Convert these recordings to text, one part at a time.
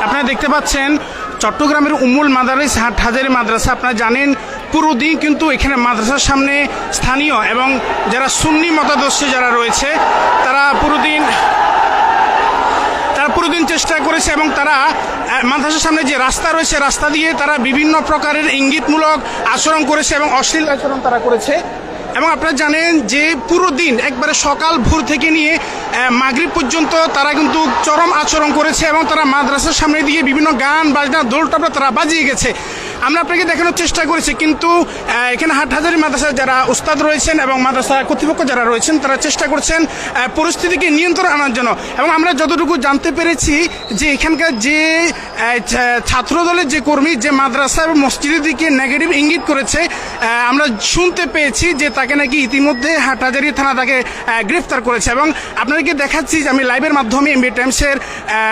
আপনারা দেখতে পাচ্ছেন চট্টগ্রামের উম্মুল মাদারিস হাটহাজারী মাদ্রাসা। আপনারা জানেন পুরো দিন কিন্তু এখানে মাদ্রাসার সামনে স্থানীয় এবং যারা সুন্নি মতাদর্শী যারা রয়েছে তারা পুরো দিন চেষ্টা করেছে এবং তারা মাদ্রাসার সামনে যে রাস্তা রয়েছে রাস্তা দিয়ে তারা বিভিন্ন প্রকারের ইঙ্গিতমূলক আচরণ করেছে এবং অশ্লীল আচরণ তারা করেছে। এবং আপনারা জানেন যে পুরো দিন একবারে সকাল ভোর থেকে নিয়ে মাগরিব পর্যন্ত তারা কিন্তু চরম আচরণ করেছে এবং তারা মাদ্রাসার সামনে দিয়ে বিভিন্ন গান বাজনা দোল টাপড়া তারা বাজিয়ে গেছে। আমরা আপনাকে দেখানোর চেষ্টা করেছি, কিন্তু এখানে হাটহাজারী মাদ্রাসার যারা উস্তাদ রয়েছেন এবং মাদ্রাসা কর্তৃপক্ষ যারা রয়েছেন তারা চেষ্টা করছেন পরিস্থিতিকে নিয়ন্ত্রণ আনার জন্য। এবং আমরা যতটুকু জানতে পেরেছি যে এখানকার যে ছাত্রদলের যে কর্মী যে মাদ্রাসা এবং মসজিদের দিকে নেগেটিভ ইঙ্গিত করেছে, আমরা শুনতে পেয়েছি যে তাকে নাকি ইতিমধ্যে হাটহাজারী থানা তাকে গ্রেফতার করেছে। এবং আপনাদেরকে দেখাচ্ছি যে আমি লাইভের মাধ্যমে এমবি টাইমসের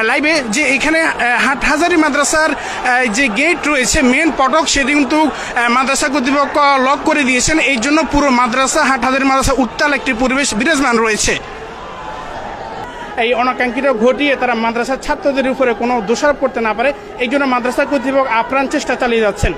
লাইভে যে এখানে হাটহাজারী মাদ্রাসার যে গেট রয়েছে মেন ফটক সেটি কিন্তু মাদ্রাসা কর্তৃপক্ষ লক করে দিয়েছেন। এই জন্য পুরো মাদ্রাসা হাটহাজারী মাদ্রাসা উত্তাল একটি পরিবেশ বিরাজমান রয়েছে। এই অনাকাঙ্ক্ষিত ঘটিয়ে তারা মাদ্রাসার ছাত্রদের উপরে কোনো দোষারোপ করতে না পারে এই জন্য মাদ্রাসা কর্তৃপক্ষ আপ্রাণ চেষ্টা চালিয়ে যাচ্ছেন।